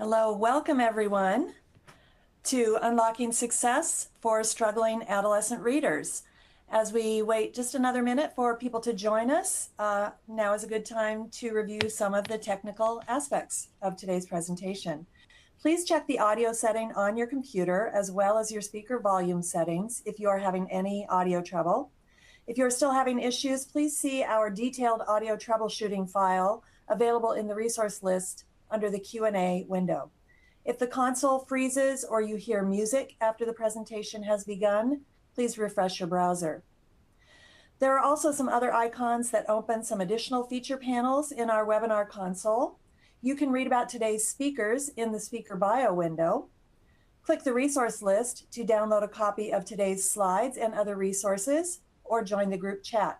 Hello, welcome everyone to Unlocking Success for Struggling Adolescent Readers. As we wait just another minute for people to join us, now is a good time to review some of the technical aspects of today's presentation. Please check the audio setting on your computer as well as your speaker volume settings if you are having any audio trouble. If you're still having issues, please see our detailed audio troubleshooting file available in the resource list under the Q&A window. If the console freezes or you hear music after the presentation has begun, please refresh your browser. There are also some other icons that open some additional feature panels in our webinar console. You can read about today's speakers in the speaker bio window. Click the resource list to download a copy of today's slides and other resources, or join the group chat.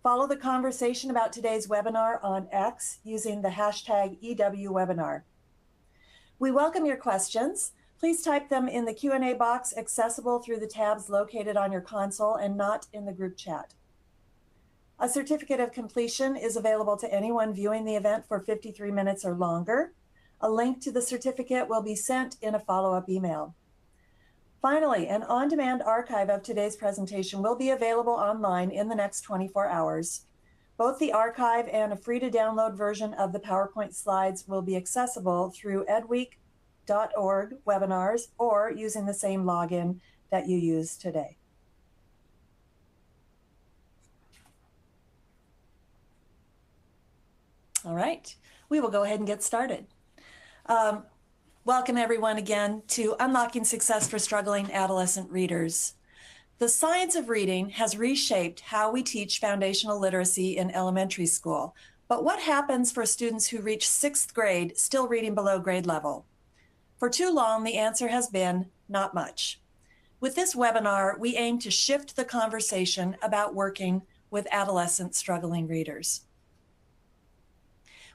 Follow the conversation about today's webinar on X using the hashtag EWWebinar. We welcome your questions. Please type them in the Q&A box accessible through the tabs located on your console and not in the group chat. A certificate of completion is available to anyone viewing the event for 53 minutes or longer. A link to the certificate will be sent in a follow-up email. Finally, an on-demand archive of today's presentation will be available online in the next 24 hours. Both the archive and a free-to-download version of the PowerPoint slides will be accessible through edweek.org webinars or using the same login that you used today. All right, we will go ahead and get started. Welcome everyone again to Unlocking Success for Struggling Adolescent Readers. The science of reading has reshaped how we teach foundational literacy in elementary school. But what happens for students who reach 6th grade still reading below grade level? For too long, the answer has been not much. With this webinar, we aim to shift the conversation about working with adolescent struggling readers.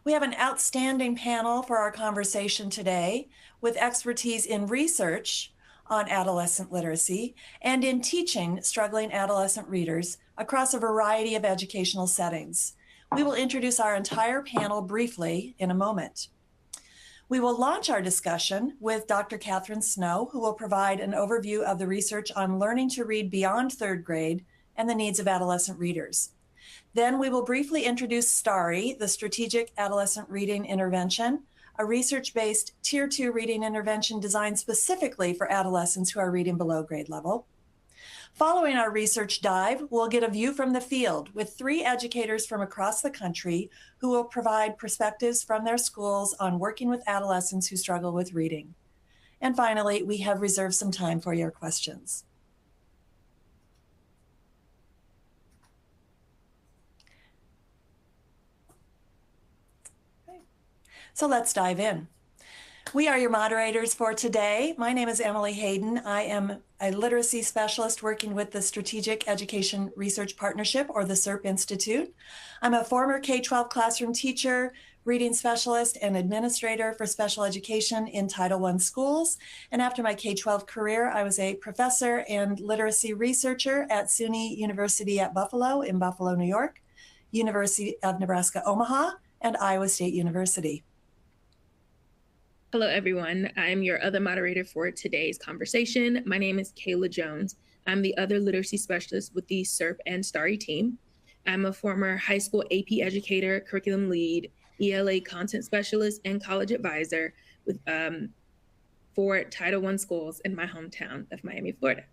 We have an outstanding panel for our conversation today with expertise in research on adolescent literacy and in teaching struggling adolescent readers across a variety of educational settings. We will introduce our entire panel briefly in a moment. We will launch our discussion with Dr. Catherine Snow, who will provide an overview of the research on learning to read beyond 3rd grade and the needs of adolescent readers. Then we will briefly introduce STARI, the Strategic Adolescent Reading Intervention, a research-based Tier 2 reading intervention designed specifically for adolescents who are reading below grade level. Following our research dive, we'll get a view from the field with 3 educators from across the country who will provide perspectives from their schools on working with adolescents who struggle with reading. And finally, we have reserved some time for your questions. So let's dive in. We are your moderators for today. My name is Emily Hayden. I am a literacy specialist working with the Strategic Education Research Partnership, or the SERP Institute. I'm a former K-12 classroom teacher, reading specialist, and administrator for special education in Title I schools. And after my K-12 career, I was a professor and literacy researcher at SUNY University at Buffalo in Buffalo, New York, University of Nebraska, Omaha, and Iowa State University. Hello, everyone. I'm your other moderator for today's conversation. My name is Kayla Jones. I'm the other literacy specialist with the SERP and STARI team. I'm a former high school AP educator, curriculum lead, ELA content specialist, and college advisor with, for Title I schools in my hometown of Miami, Florida.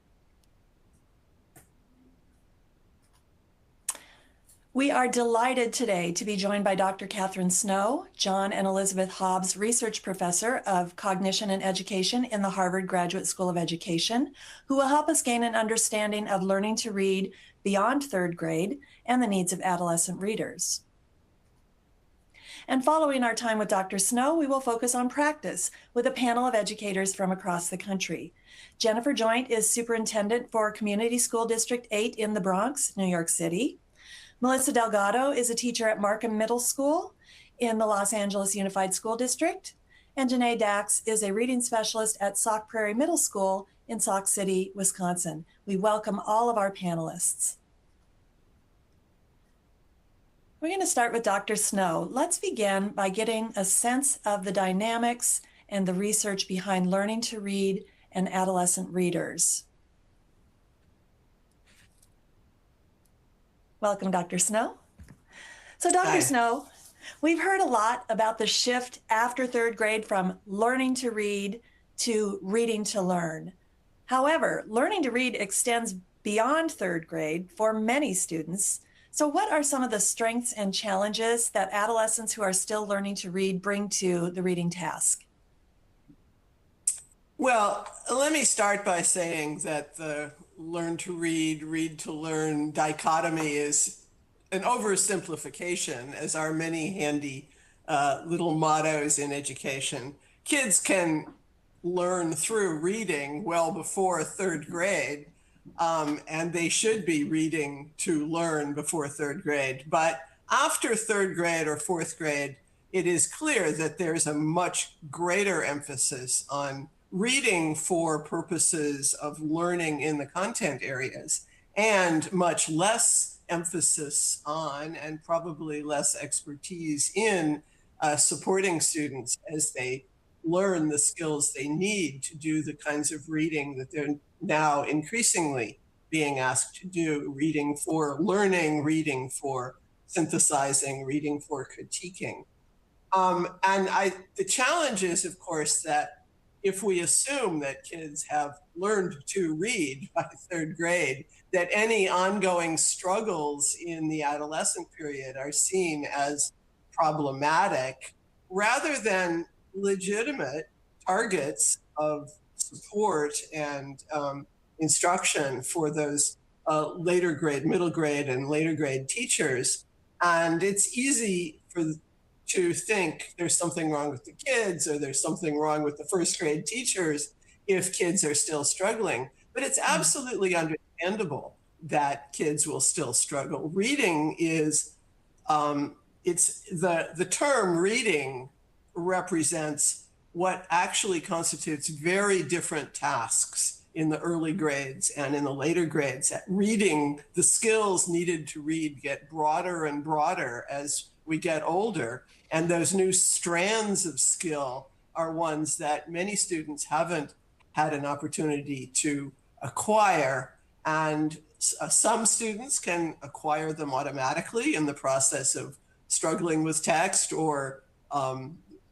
We are delighted today to be joined by Dr. Catherine Snow, John and Elizabeth Hobbs Research Professor of Cognition and Education in the Harvard Graduate School of Education, who will help us gain an understanding of learning to read beyond 3rd grade and the needs of adolescent readers. And following our time with Dr. Snow, we will focus on practice with a panel of educators from across the country. Jennifer Joint is Superintendent for Community School District 8 in the Bronx, New York City. Melissa Delgado is a teacher at Markham Middle School in the Los Angeles Unified School District. And Janae Dax is a reading specialist at Sauk Prairie Middle School in Sauk City, Wisconsin. We welcome all of our panelists. We're going to start with Dr. Snow. Let's begin by getting a sense of the dynamics and the research behind learning to read and adolescent readers. Welcome, Dr. Snow. So Dr. Hi. Snow, we've heard a lot about the shift after third grade from learning to read to reading to learn. However, learning to read extends beyond third grade for many students. So what are some of the strengths and challenges that adolescents who are still learning to read bring to the reading task? Well, let me start by saying that the learn to read, read to learn dichotomy is an oversimplification, as are many handy little mottos in education. Kids can learn through reading well before third grade, and they should be reading to learn before third grade. But after third grade or fourth grade, it is clear that there's a much greater emphasis on reading for purposes of learning in the content areas, and much less emphasis on, and probably less expertise in, supporting students as they learn the skills they need to do the kinds of reading that they're now increasingly being asked to do: reading for learning, reading for synthesizing, reading for critiquing. The challenge is, of course, that if we assume that kids have learned to read by third grade, that any ongoing struggles in the adolescent period are seen as problematic rather than legitimate targets of support and instruction for those later grade, middle grade, and later grade teachers. And it's easy to think there's something wrong with the kids, or there's something wrong with the first grade teachers if kids are still struggling. But it's absolutely understandable that kids will still struggle. Reading is, it's the term reading represents what actually constitutes very different tasks in the early grades and in the later grades. At reading, the skills needed to read get broader and broader as we get older. And those new strands of skill are ones that many students haven't had an opportunity to acquire. And some students can acquire them automatically in the process of struggling with text or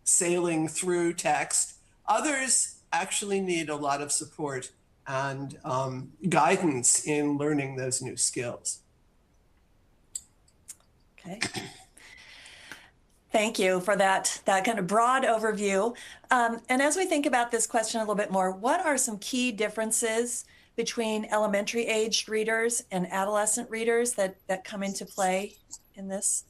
sailing through text. Others actually need a lot of support and guidance in learning those new skills. Okay. Thank you for that kind of broad overview. And as we think about this question a little bit more, what are some key differences between elementary aged readers and adolescent readers that come into play in this?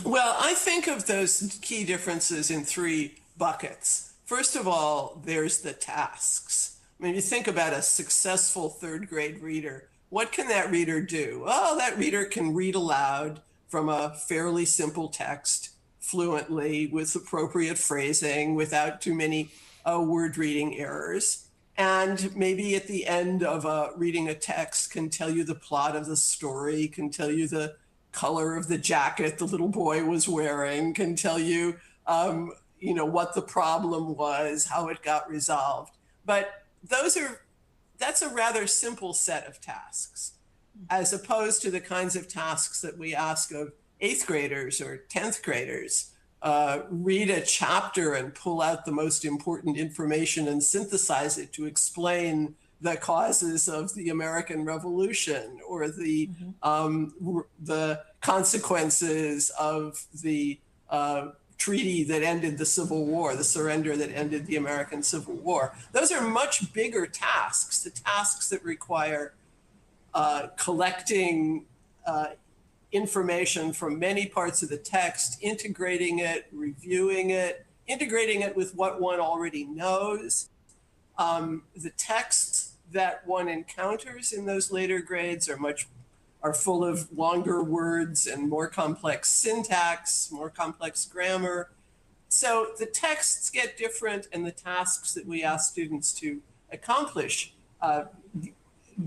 Well, I think of those key differences in three buckets. First of all, there's the tasks. I mean, you think about a successful third grade reader. What can that reader do? Well, that reader can read aloud from a fairly simple text fluently with appropriate phrasing without too many word reading errors. And maybe at the end of reading a text can tell you the plot of the story, can tell you the color of the jacket the little boy was wearing, can tell you, what the problem was, how it got resolved. But that's a rather simple set of tasks, as opposed to the kinds of tasks that we ask of 8th graders or 10th graders. Read a chapter and pull out the most important information and synthesize it to explain the causes of the American Revolution, or the consequences of the treaty that ended the Civil War, the surrender that ended the American Civil War. Those are much bigger tasks, the tasks that require collecting information from many parts of the text, integrating it, reviewing it, integrating it with what one already knows. The texts that one encounters in those later grades are full of longer words and more complex syntax, more complex grammar. So the texts get different, and the tasks that we ask students to accomplish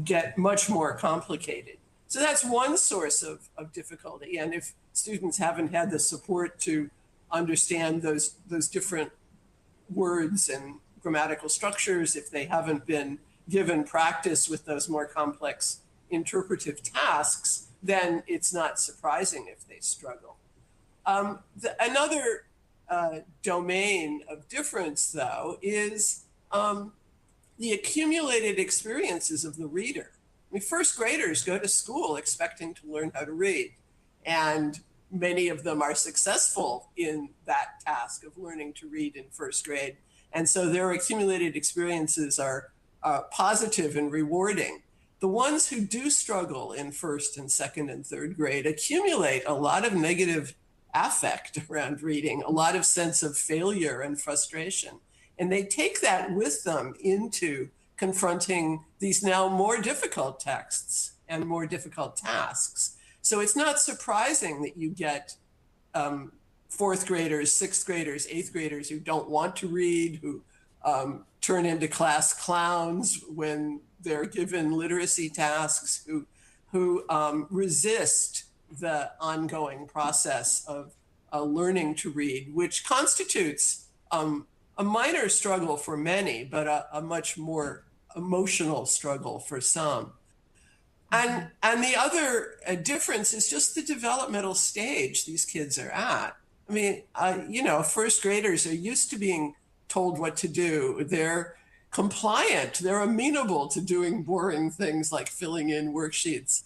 get much more complicated. So that's one source of difficulty. And if students haven't had the support to understand those different words and grammatical structures, if they haven't been given practice with those more complex interpretive tasks, then it's not surprising if they struggle. Another domain of difference, though, is the accumulated experiences of the reader. I mean, first graders go to school expecting to learn how to read, and many of them are successful in that task of learning to read in first grade. And so their accumulated experiences are positive and rewarding. The ones who do struggle in first and second and third grade accumulate a lot of negative affect around reading, a lot of sense of failure and frustration. And they take that with them into confronting these now more difficult texts and more difficult tasks. So it's not surprising that you get fourth graders, sixth graders, eighth graders who don't want to read, who turn into class clowns when they're given literacy tasks, who resist the ongoing process of learning to read, which constitutes a minor struggle for many, but a much more emotional struggle for some. And the other difference is just the developmental stage these kids are at. I mean, first graders are used to being told what to do. They're compliant. They're amenable to doing boring things like filling in worksheets.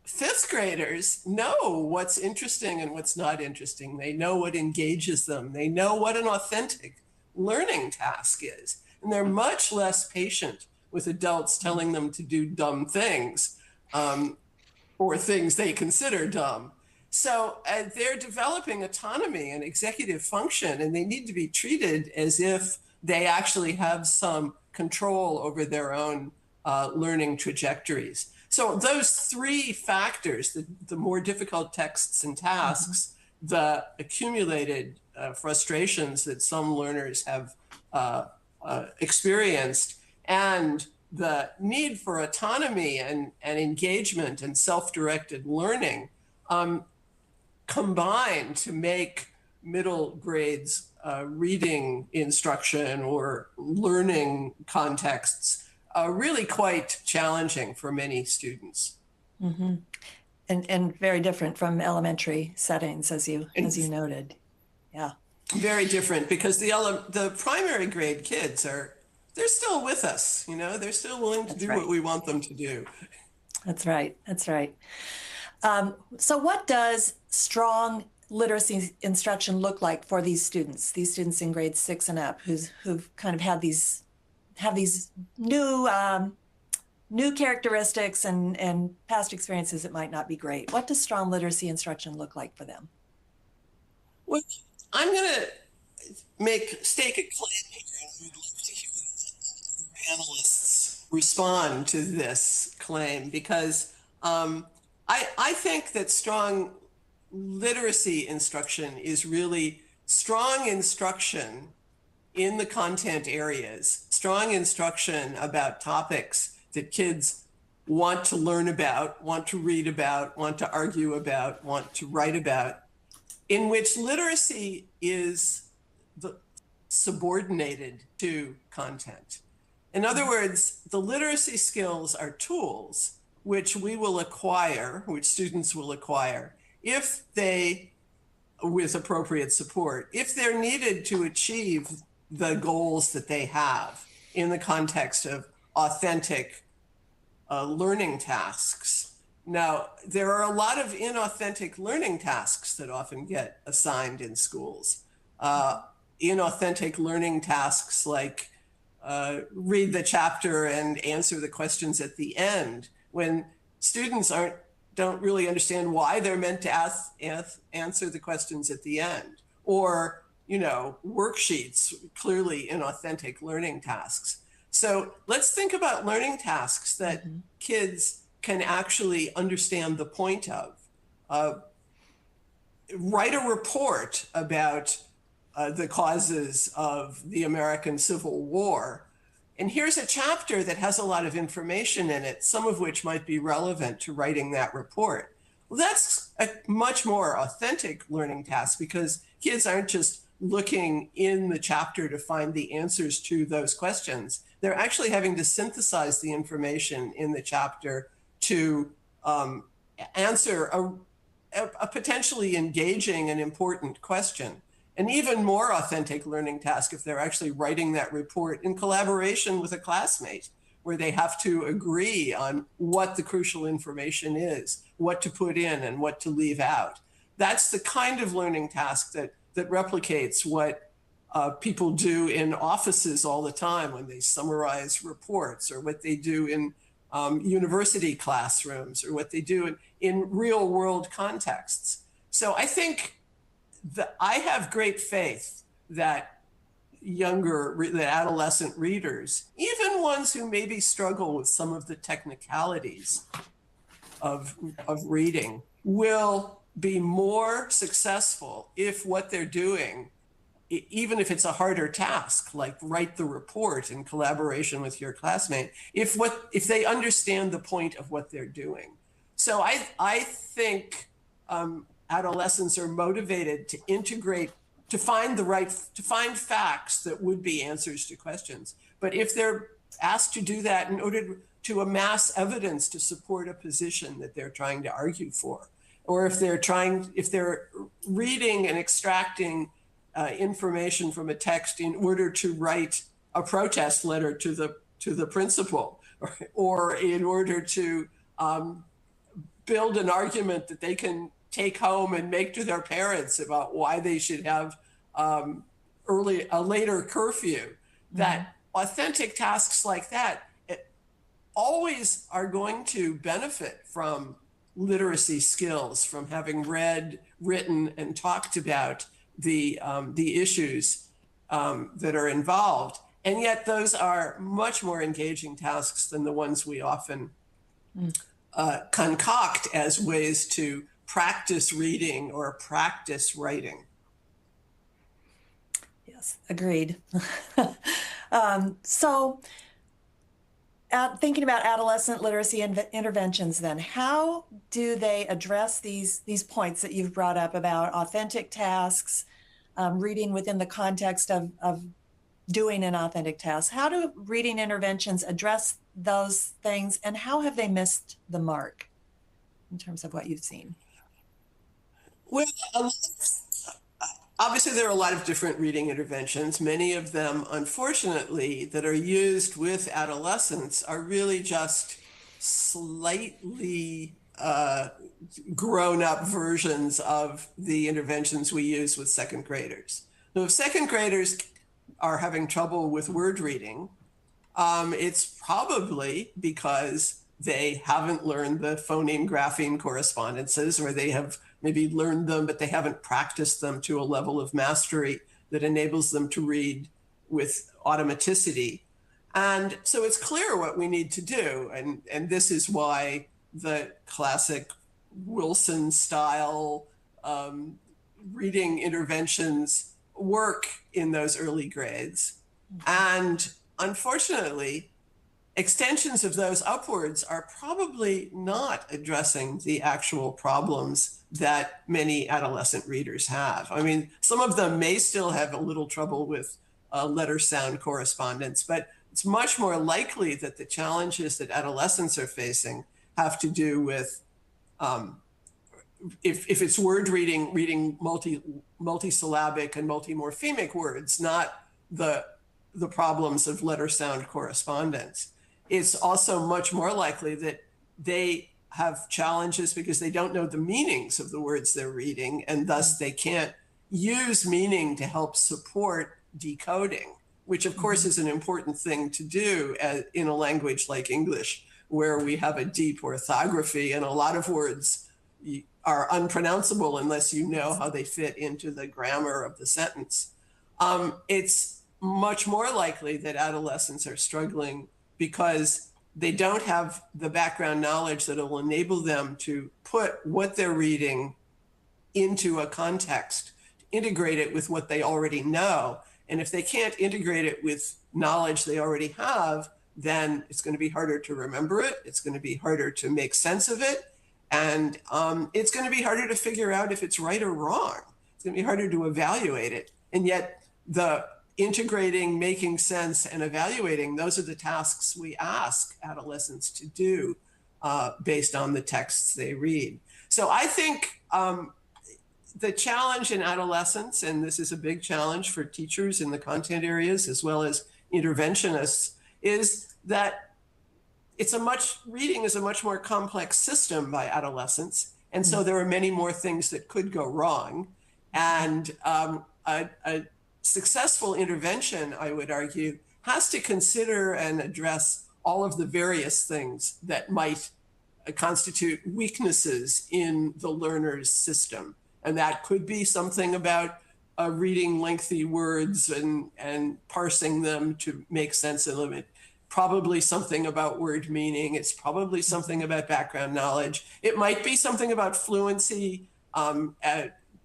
Fifth graders know what's interesting and what's not interesting. They know what engages them. They know what an authentic learning task is. And they're much less patient with adults telling them to do dumb things or things they consider dumb. So they're developing autonomy and executive function, and they need to be treated as if they actually have some control over their own learning trajectories. So those three factors, the more difficult texts and tasks, the accumulated frustrations that some learners have experienced, and the need for autonomy and engagement and self-directed learning combine to make middle grades reading instruction or learning contexts really quite challenging for many students. Mm-hmm. And very different from elementary settings, as you noted. Yeah. Very different, because the primary grade kids they're still with us, they're still willing to do what we want them to do. That's right. That's right. So what does strong literacy instruction look like for these students in grades 6 and up who've kind of have these new characteristics and past experiences that might not be great? What does strong literacy instruction look like for them? Well, I'm going to stake a claim here, and I would love to hear the panelists respond to this claim, because I think that strong literacy instruction is really strong instruction in the content areas, strong instruction about topics that kids want to learn about, want to read about, want to argue about, want to write about, in which literacy is subordinated to content. In other words, the literacy skills are tools which we will acquire, which students will acquire, if they, with appropriate support, if they're needed to achieve the goals that they have in the context of authentic learning tasks. Now, there are a lot of inauthentic learning tasks that often get assigned in schools. Inauthentic learning tasks like read the chapter and answer the questions at the end, when students don't really understand why they're meant to answer the questions at the end, or worksheets, clearly inauthentic learning tasks. So let's think about learning tasks that kids can actually understand the point of. Write a report about the causes of the American Civil War. And here's a chapter that has a lot of information in it, some of which might be relevant to writing that report. Well, that's a much more authentic learning task because kids aren't just looking in the chapter to find the answers to those questions. They're actually having to synthesize the information in the chapter to answer a potentially engaging and important question. An even more authentic learning task if they're actually writing that report in collaboration with a classmate, where they have to agree on what the crucial information is, what to put in and what to leave out. That's the kind of learning task that replicates what people do in offices all the time when they summarize reports, or what they do in university classrooms, or what they do in real world contexts. So I think that I have great faith that the adolescent readers, even ones who maybe struggle with some of the technicalities of reading, will be more successful if what they're doing, even if it's a harder task, like write the report in collaboration with your classmate, if they understand the point of what they're doing. So I think adolescents are motivated to integrate, to find facts that would be answers to questions. But if they're asked to do that in order to amass evidence to support a position that they're trying to argue for, or if they're reading and extracting information from a text in order to write a protest letter to the principal, or in order to build an argument that they can take home and make to their parents about why they should have a later curfew, that authentic tasks like that always are going to benefit from literacy skills, from having read, written, and talked about the issues that are involved. And yet those are much more engaging tasks than the ones we often concoct as ways to practice reading or practice writing. Yes, agreed. So thinking about adolescent literacy interventions then, how do they address these points that you've brought up about authentic tasks, reading within the context of doing an authentic task? How do reading interventions address those things, and how have they missed the mark in terms of what you've seen? Well, obviously there are a lot of different reading interventions. Many of them, unfortunately, that are used with adolescents are really just slightly grown-up versions of the interventions we use with second graders. So if second graders are having trouble with word reading, it's probably because they haven't learned the phoneme grapheme correspondences, or they have maybe learned them, but they haven't practiced them to a level of mastery that enables them to read with automaticity. And so it's clear what we need to do. And this is why the classic Wilson style reading interventions work in those early grades. And unfortunately, extensions of those upwards are probably not addressing the actual problems that many adolescent readers have. I mean, some of them may still have a little trouble with letter sound correspondence, but it's much more likely that the challenges that adolescents are facing have to do with, if it's word reading multisyllabic and multimorphemic words, not the problems of letter sound correspondence. It's also much more likely that they have challenges because they don't know the meanings of the words they're reading, and thus they can't use meaning to help support decoding, which of course is an important thing to do in a language like English, where we have a deep orthography and a lot of words are unpronounceable unless you know how they fit into the grammar of the sentence. It's much more likely that adolescents are struggling because they don't have the background knowledge that will enable them to put what they're reading into a context, integrate it with what they already know. And if they can't integrate it with knowledge they already have, then it's going to be harder to remember it. It's going to be harder to make sense of it. And it's going to be harder to figure out if it's right or wrong. It's going to be harder to evaluate it. And yet the integrating, making sense, and evaluating, those are the tasks we ask adolescents to do based on the texts they read. So I think the challenge in adolescence, and this is a big challenge for teachers in the content areas as well as interventionists, is that reading is a much more complex system by adolescents. And so there are many more things that could go wrong. And a successful intervention, I would argue, has to consider and address all of the various things that might constitute weaknesses in the learner's system. And that could be something about reading lengthy words and parsing them to make sense of them. Probably something about word meaning. It's probably something about background knowledge. It might be something about fluency,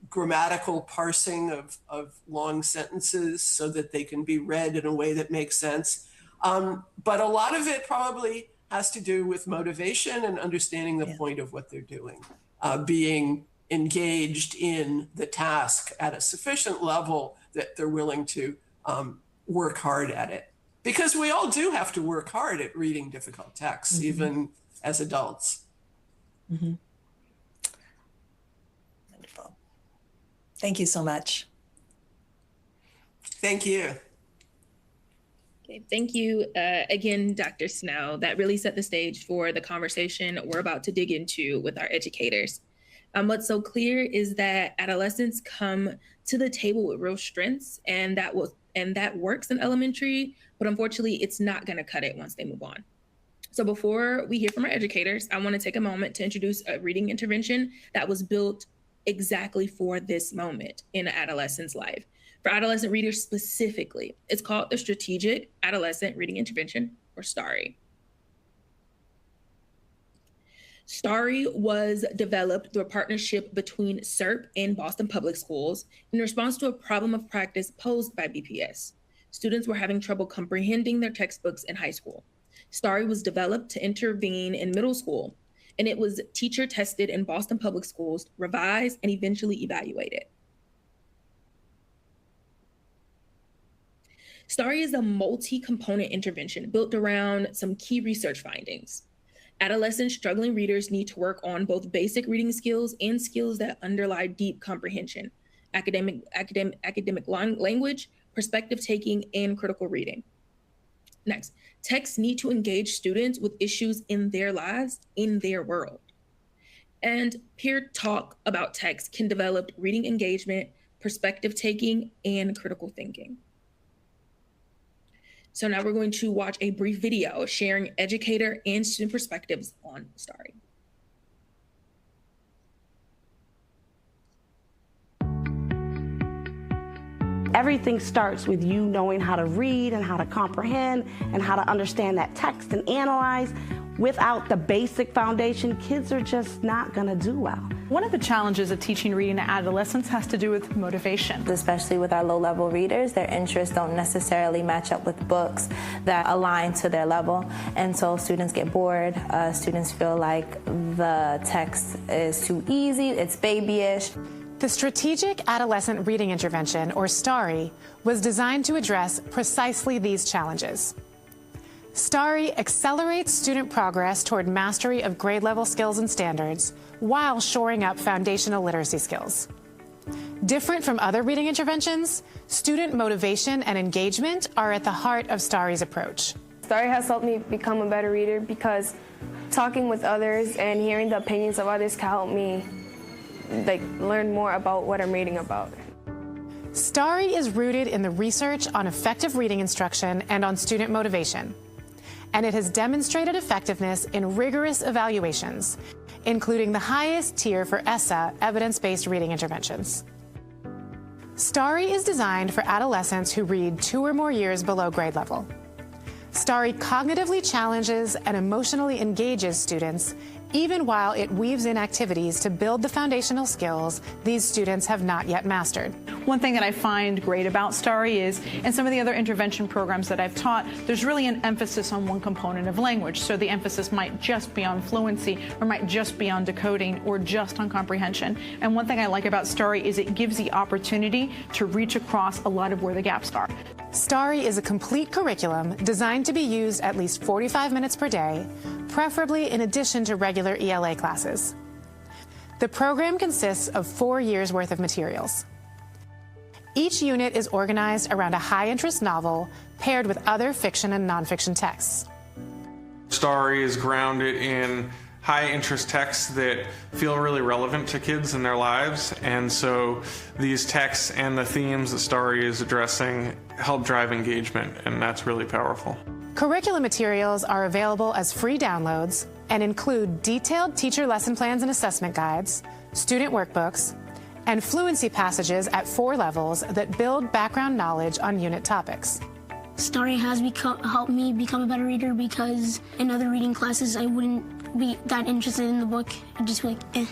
grammatical parsing of long sentences so that they can be read in a way that makes sense. But a lot of it probably has to do with motivation and understanding the point of what they're doing, being engaged in the task at a sufficient level that they're willing to work hard at it. Because we all do have to work hard at reading difficult texts, even as adults. Wonderful. Thank you so much. Thank you. Okay, thank you again, Dr. Snow. That really set the stage for the conversation we're about to dig into with our educators. What's so clear is that adolescents come to the table with real strengths, and that works in elementary, but unfortunately, it's not going to cut it once they move on. So before we hear from our educators, I want to take a moment to introduce a reading intervention that was built exactly for this moment in an adolescent's life. For adolescent readers specifically, it's called the Strategic Adolescent Reading Intervention, or STARI. STARI was developed through a partnership between SERP and Boston Public Schools in response to a problem of practice posed by BPS. Students were having trouble comprehending their textbooks in high school. STARI was developed to intervene in middle school, and it was teacher tested in Boston Public Schools, revised, and eventually evaluated. STARI is a multi-component intervention built around some key research findings. Adolescent struggling readers need to work on both basic reading skills and skills that underlie deep comprehension, academic language, perspective taking, and critical reading. Next, texts need to engage students with issues in their lives, in their world. And peer talk about text can develop reading engagement, perspective taking, and critical thinking. So now we're going to watch a brief video sharing educator and student perspectives on STARI. Everything starts with you knowing how to read and how to comprehend and how to understand that text and analyze. Without the basic foundation, kids are just not going to do well. One of the challenges of teaching reading to adolescents has to do with motivation. Especially with our low-level readers, their interests don't necessarily match up with books that align to their level. And so students get bored. Students feel like the text is too easy, it's babyish. The Strategic Adolescent Reading Intervention, or STARI, was designed to address precisely these challenges. STARI accelerates student progress toward mastery of grade-level skills and standards while shoring up foundational literacy skills. Different from other reading interventions, student motivation and engagement are at the heart of STARI's approach. STARI has helped me become a better reader because talking with others and hearing the opinions of others can help me learn more about what I'm reading about. STARI is rooted in the research on effective reading instruction and on student motivation. And it has demonstrated effectiveness in rigorous evaluations, including the highest tier for ESSA, evidence-based reading interventions. STARI is designed for adolescents who read 2 or more years below grade level. STARI cognitively challenges and emotionally engages students even while it weaves in activities to build the foundational skills these students have not yet mastered. One thing that I find great about Starry is, in some of the other intervention programs that I've taught, there's really an emphasis on one component of language. So the emphasis might just be on fluency, or might just be on decoding, or just on comprehension. And one thing I like about Starry is it gives the opportunity to reach across a lot of where the gaps are. Starry is a complete curriculum designed to be used at least 45 minutes per day, preferably in addition to regular ELA classes. The program consists of 4 years' worth of materials. Each unit is organized around a high-interest novel paired with other fiction and nonfiction texts. Starry is grounded in high-interest texts that feel really relevant to kids in their lives, and so these texts and the themes that Starry is addressing help drive engagement, and that's really powerful. Curriculum materials are available as free downloads and include detailed teacher lesson plans and assessment guides, student workbooks, and fluency passages at 4 levels that build background knowledge on unit topics. Starry has helped me become a better reader, because in other reading classes I wouldn't be that interested in the book. I'd just be like, eh.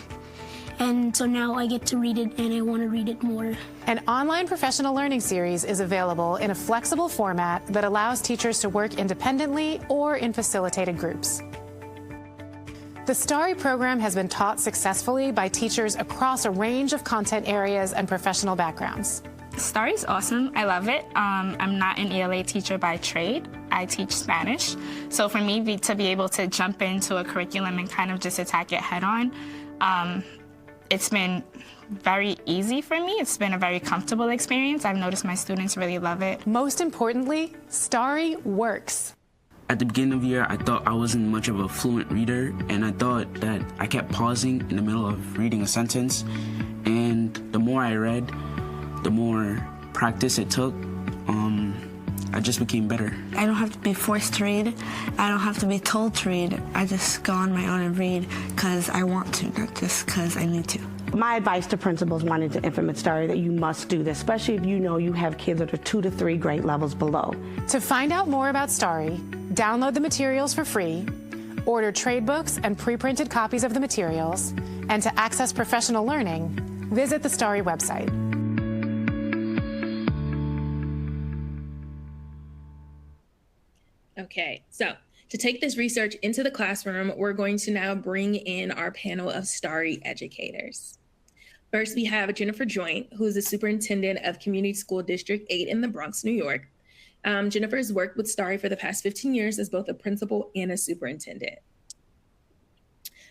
And so now I get to read it, and I want to read it more. An online professional learning series is available in a flexible format that allows teachers to work independently or in facilitated groups. The Starry program has been taught successfully by teachers across a range of content areas and professional backgrounds. Starry is awesome. I love it. I'm not an ELA teacher by trade. I teach Spanish. So for me to be able to jump into a curriculum and kind of just attack it head on, it's been very easy for me. It's been a very comfortable experience. I've noticed my students really love it. Most importantly, Starry works. At the beginning of the year, I thought I wasn't much of a fluent reader, and I thought that I kept pausing in the middle of reading a sentence. And the more I read, the more practice it took, I just became better. I don't have to be forced to read. I don't have to be told to read. I just go on my own and read because I want to, not just because I need to. My advice to principals wanting to implement Starry that you must do this, especially if you know you have kids that are 2 to 3 grade levels below. To find out more about Starry, download the materials for free, order trade books and pre-printed copies of the materials, and to access professional learning, visit the Starry website. Okay, so to take this research into the classroom, we're going to now bring in our panel of Starry educators. First, we have Jennifer Joint, who is the superintendent of Community School District 8 in the Bronx, New York. Jennifer has worked with Starry for the past 15 years as both a principal and a superintendent.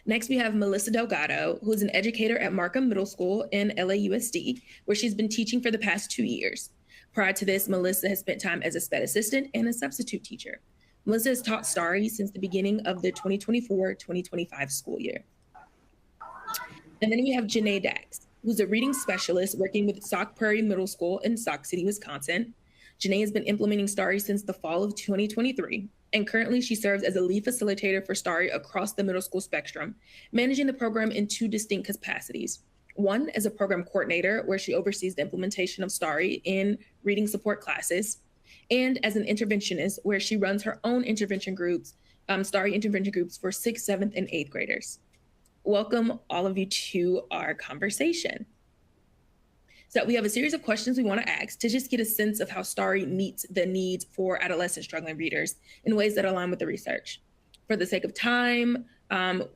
Next, we have Melissa Delgado, who is an educator at Markham Middle School in LAUSD, where she's been teaching for the past 2 years. Prior to this, Melissa has spent time as a SPED assistant and a substitute teacher. Melissa has taught Starry since the beginning of the 2024-2025 school year. And then we have Janae Dax, who's a reading specialist working with Sauk Prairie Middle School in Sauk City, Wisconsin. Janae has been implementing Starry since the fall of 2023, and currently she serves as a lead facilitator for Starry across the middle school spectrum, managing the program in 2 distinct capacities. One as a program coordinator, where she oversees the implementation of Starry in reading support classes, and as an interventionist, where she runs her own intervention groups, Starry intervention groups for 6th, 7th, and 8th graders. Welcome all of you to our conversation. So we have a series of questions we want to ask to just get a sense of how Starry meets the needs for adolescent struggling readers in ways that align with the research. For the sake of time,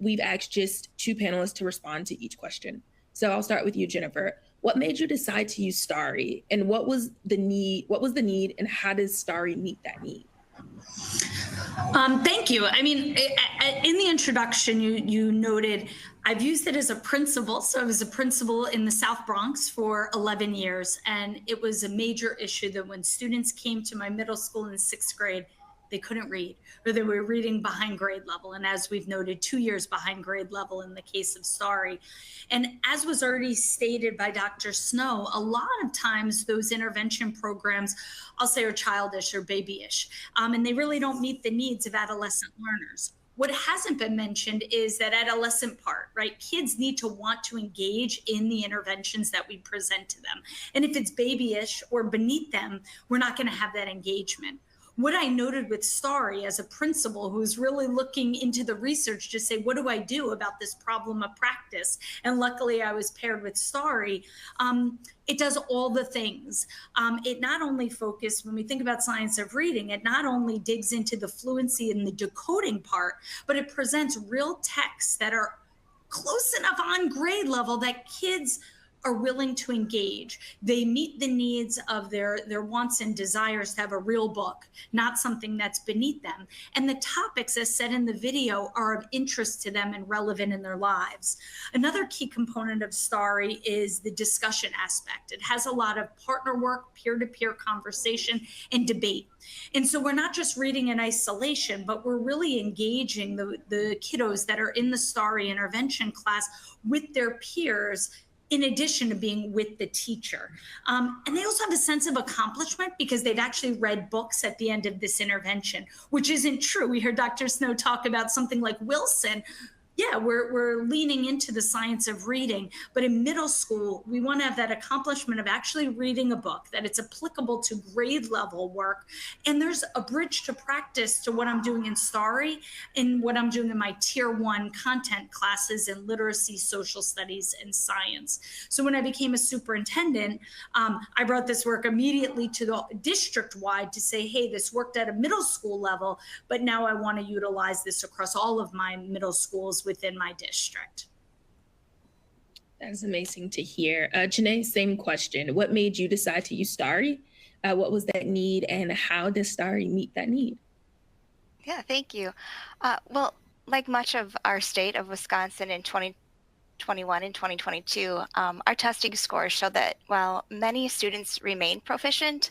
we've asked just 2 panelists to respond to each question. So I'll start with you, Jennifer. What made you decide to use Starry, and what was the need, and how does Starry meet that need? Thank you. I mean, in the introduction, you noted I've used it as a principal. So I was a principal in the South Bronx for 11 years. And it was a major issue that when students came to my middle school in 6th grade, they couldn't read, or they were reading behind grade level. And as we've noted, 2 years behind grade level in the case of Starry. And as was already stated by Dr. Snow, a lot of times those intervention programs, I'll say, are childish or babyish, and they really don't meet the needs of adolescent learners. What hasn't been mentioned is that adolescent part, right? Kids need to want to engage in the interventions that we present to them. And if it's babyish or beneath them, we're not going to have that engagement. what I noted with Starry as a principal who's really looking into the research to say, what do I do about this problem of practice? And luckily I was paired with Starry. It does all the things. It not only focuses, when we think about science of reading, it not only digs into the fluency and the decoding part, but it presents real texts that are close enough on grade level that kids are willing to engage. They meet the needs of their wants and desires to have a real book, not something that's beneath them. And the topics, as said in the video, are of interest to them and relevant in their lives. Another key component of Starry is the discussion aspect. It has a lot of partner work, peer-to-peer conversation, and debate. And so we're not just reading in isolation, but we're really engaging the kiddos that are in the Starry intervention class with their peers, in addition to being with the teacher. And they also have a sense of accomplishment because they've actually read books at the end of this intervention, which isn't true. We heard Dr. Snow talk about something like Wilson. Yeah, we're leaning into the science of reading, but in middle school, we want to have that accomplishment of actually reading a book, that it's applicable to grade level work. And there's a bridge to practice to what I'm doing in Starry and what I'm doing in my tier 1 content classes in literacy, social studies, and science. So when I became a superintendent, I brought this work immediately to the district-wide to say, hey, this worked at a middle school level, but now I want to utilize this across all of my middle schools within my district. That's amazing to hear. Janae, same question. What made you decide to use Starry? What was that need, and how does Starry meet that need? Yeah, thank you. Well, like much of our state of Wisconsin in 2021 and 2022, our testing scores show that while many students remain proficient,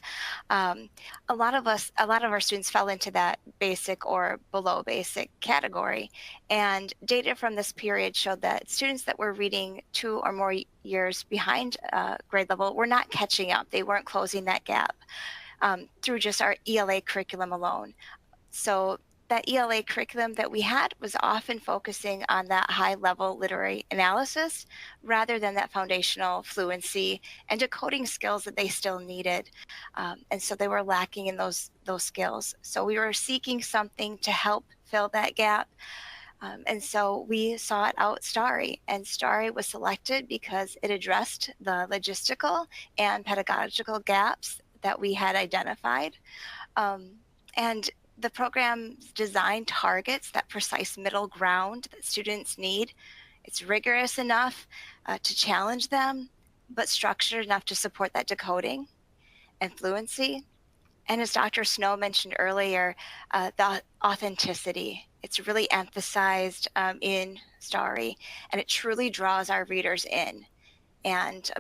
a lot of our students fell into that basic or below basic category. And data from this period showed that students that were reading 2 or more years behind grade level were not catching up. They weren't closing that gap through just our ELA curriculum alone. So that ELA curriculum that we had was often focusing on that high-level literary analysis rather than that foundational fluency and decoding skills that they still needed. And so they were lacking in those skills. So we were seeking something to help fill that gap. And so we sought out Starry, and Starry was selected because it addressed the logistical and pedagogical gaps that we had identified. And the program's design targets that precise middle ground that students need. It's rigorous enough to challenge them, but structured enough to support that decoding and fluency. And as Dr. Snow mentioned earlier, the authenticity. It's really emphasized in Starry, and it truly draws our readers in. And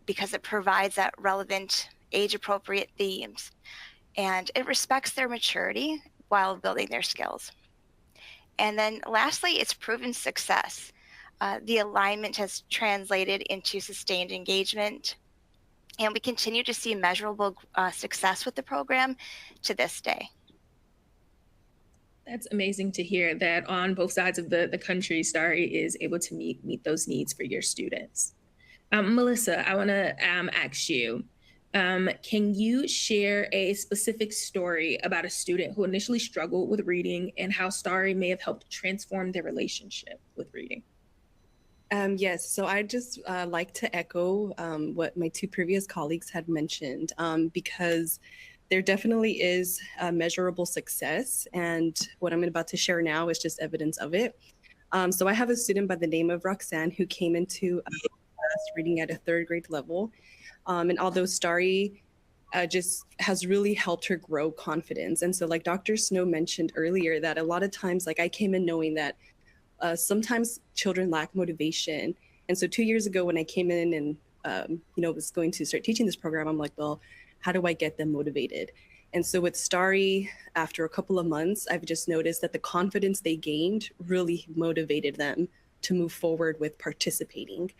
because it provides that relevant, age-appropriate themes. And it respects their maturity while building their skills. And then lastly, it's proven success. The alignment has translated into sustained engagement, and we continue to see measurable success with the program to this day. That's amazing to hear that on both sides of the country, Starry is able to meet those needs for your students. Melissa, I want to ask you, can you share a specific story about a student who initially struggled with reading and how Starry may have helped transform their relationship with reading? Yes, so I just like to echo what my 2 previous colleagues had mentioned, because there definitely is a measurable success, and what I'm about to share now is just evidence of it. So I have a student by the name of Roxanne who came into class reading at a 3rd grade level. And although Starry just has really helped her grow confidence. And so like Dr. Snow mentioned earlier, that a lot of times, like I came in knowing that sometimes children lack motivation. And so 2 years ago when I came in and, was going to start teaching this program, I'm like, well, how do I get them motivated? And so with Starry, after a couple of months, I've just noticed that the confidence they gained really motivated them to move forward with participating.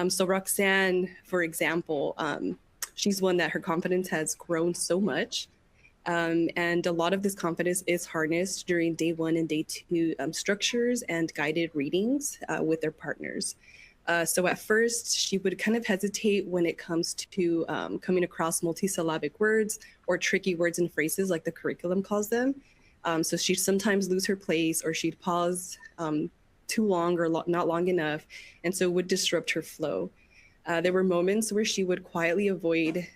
So Roxanne, for example, she's one that her confidence has grown so much. And a lot of this confidence is harnessed during day 1 and day 2 structures and guided readings with their partners. So at first, she would kind of hesitate when it comes to coming across multisyllabic words or tricky words and phrases like the curriculum calls them. So she'd sometimes lose her place, or she'd pause too long or not long enough, and so it would disrupt her flow. There were moments where she would quietly avoid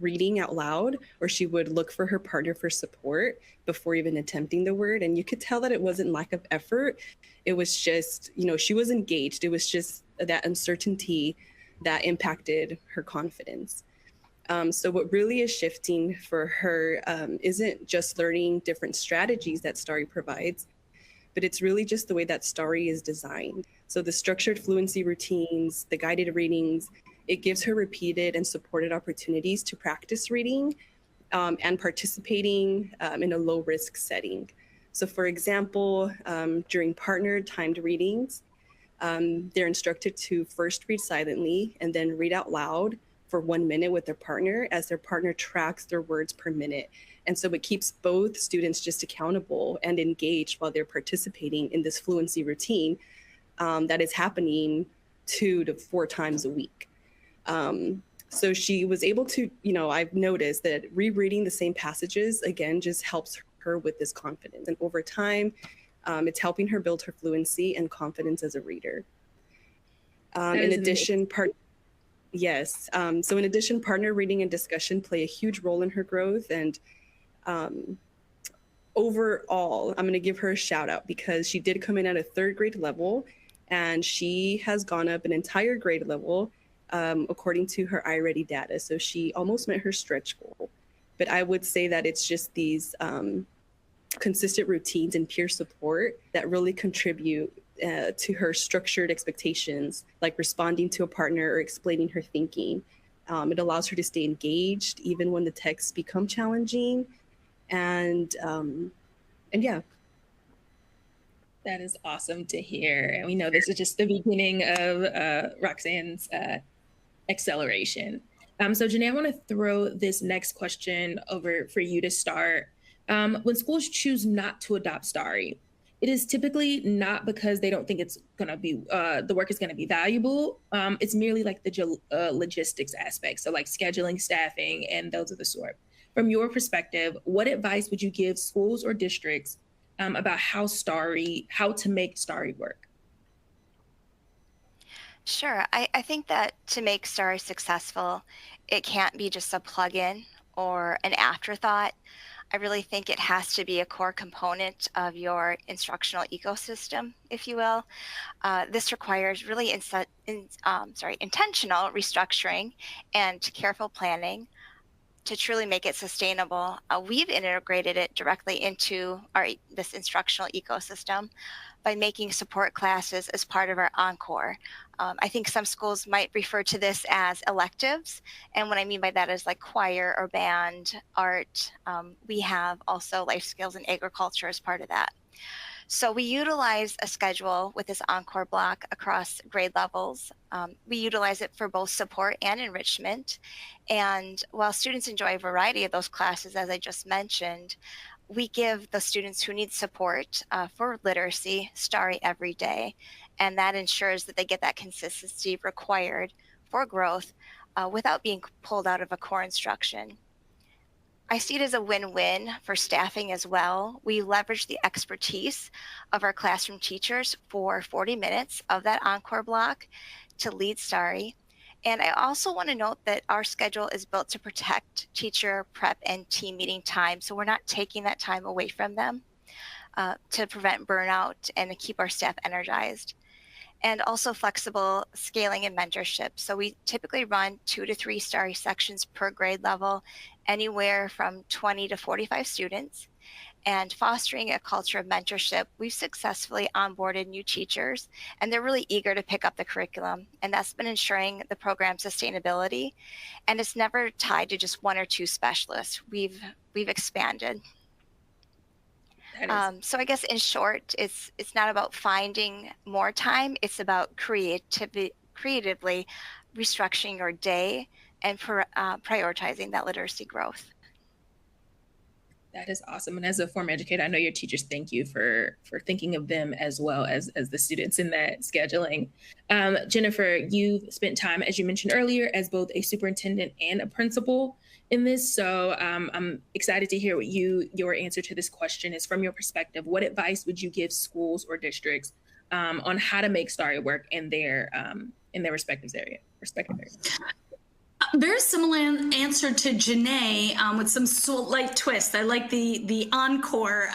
reading out loud, or she would look for her partner for support before even attempting the word. And you could tell that it wasn't lack of effort. It was just, she was engaged. It was just that uncertainty that impacted her confidence. So what really is shifting for her isn't just learning different strategies that Starry provides, but it's really just the way that Starry is designed. So the structured fluency routines, the guided readings, it gives her repeated and supported opportunities to practice reading and participating in a low-risk setting. So for example, during partnered timed readings, they're instructed to first read silently and then read out loud for 1 minute with their partner as their partner tracks their words per minute. And so it keeps both students just accountable and engaged while they're participating in this fluency routine that is happening 2 to 4 times a week. So she was able to, I've noticed that rereading the same passages, again, just helps her with this confidence. And over time, it's helping her build her fluency and confidence as a reader. In addition, so in addition, partner reading and discussion play a huge role in her growth. And overall, I'm going to give her a shout out because she did come in at a 3rd grade level, and she has gone up an entire grade level according to her iReady data. So she almost met her stretch goal. But I would say that it's just these consistent routines and peer support that really contribute to her structured expectations, like responding to a partner or explaining her thinking. It allows her to stay engaged even when the texts become challenging. And yeah. That is awesome to hear. And we know this is just the beginning of Roxanne's acceleration. So Janae, I want to throw this next question over for you to start. When schools choose not to adopt Starry, it is typically not because they don't think it's going to be, the work is going to be valuable. It's merely like the logistics aspect. So like scheduling, staffing, and those of the sort. From your perspective, what advice would you give schools or districts about how to make Starry work? Sure. I think that to make Starry successful, it can't be just a plug-in or an afterthought. I really think it has to be a core component of your instructional ecosystem, if you will. This requires really intentional restructuring and careful planning to truly make it sustainable. We've integrated it directly into this instructional ecosystem by making support classes as part of our Encore. I think some schools might refer to this as electives. And what I mean by that is like choir or band, art. We have also life skills and agriculture as part of that. So we utilize a schedule with this Encore block across grade levels. We utilize it for both support and enrichment. And while students enjoy a variety of those classes, as I just mentioned, we give the students who need support for literacy Starry every day. And that ensures that they get that consistency required for growth without being pulled out of a core instruction. I see it as a win-win for staffing as well. We leverage the expertise of our classroom teachers for 40 minutes of that Encore block to lead Starry. And I also want to note that our schedule is built to protect teacher prep and team meeting time. So we're not taking that time away from them to prevent burnout and to keep our staff energized. And also flexible scaling and mentorship. So we typically run 2 to 3 Starry sections per grade level, anywhere from 20 to 45 students. And fostering a culture of mentorship, we've successfully onboarded new teachers, and they're really eager to pick up the curriculum. And that's been ensuring the program's sustainability. And it's never tied to just 1 or 2 specialists. We've expanded. So I guess in short, it's not about finding more time. It's about creatively restructuring your day and prioritizing that literacy growth. That is awesome. And as a former educator, I know your teachers thank you for thinking of them as well as the students in that scheduling. Jennifer, you've spent time, as you mentioned earlier, as both a superintendent and a principal in this. So I'm excited to hear what your answer to this question is from your perspective. What advice would you give schools or districts on how to make STARI work in their respective area? Very similar answer to Janae with some slight twist. I like the encore,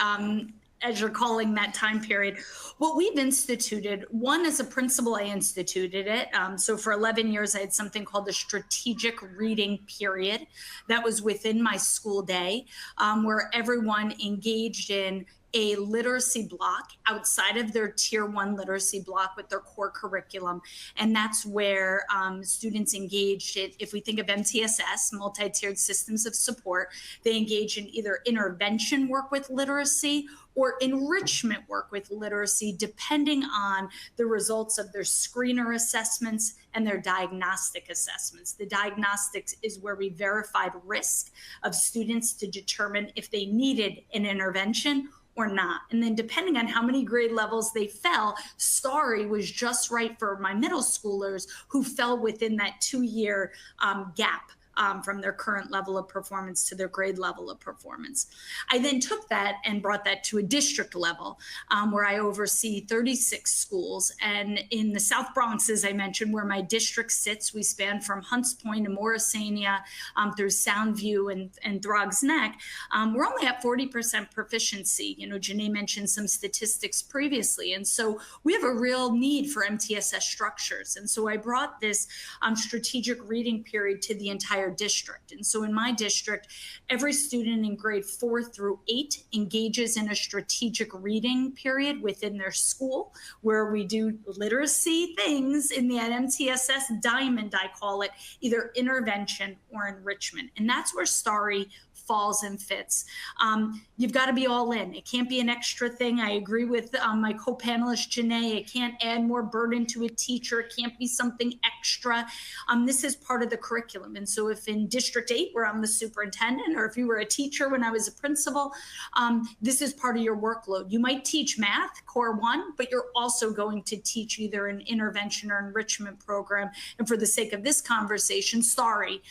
as you're calling that time period. What we've instituted, one, as a principal, I instituted it. So for 11 years, I had something called the strategic reading period that was within my school day, where everyone engaged in a literacy block outside of their tier 1 literacy block with their core curriculum. And that's where students engaged in, if we think of MTSS, multi-tiered systems of support, they engage in either intervention work with literacy or enrichment work with literacy, depending on the results of their screener assessments and their diagnostic assessments. The diagnostics is where we verified risk of students to determine if they needed an intervention or not. And then depending on how many grade levels they fell, STARI was just right for my middle schoolers who fell within that 2-year gap from their current level of performance to their grade level of performance. I then took that and brought that to a district level where I oversee 36 schools. And in the South Bronx, as I mentioned, where my district sits, we span from Hunts Point and Morrisania through Soundview and Throgs Neck. We're only at 40% proficiency. You know, Janae mentioned some statistics previously. And so we have a real need for MTSS structures. And so I brought this strategic reading period to the entire district. And so in my district, every student in grade 4 through 8 engages in a strategic reading period within their school, where we do literacy things in the MTSS diamond, I call it, either intervention or enrichment. And that's where STARI falls and fits. You've got to be all in. It can't be an extra thing. I agree with my co-panelist, Janae. It can't add more burden to a teacher. It can't be something extra. This is part of the curriculum. And so if in District 8, where I'm the superintendent, or if you were a teacher when I was a principal, this is part of your workload. You might teach math, Core 1, but you're also going to teach either an intervention or enrichment program. And for the sake of this conversation, STARI.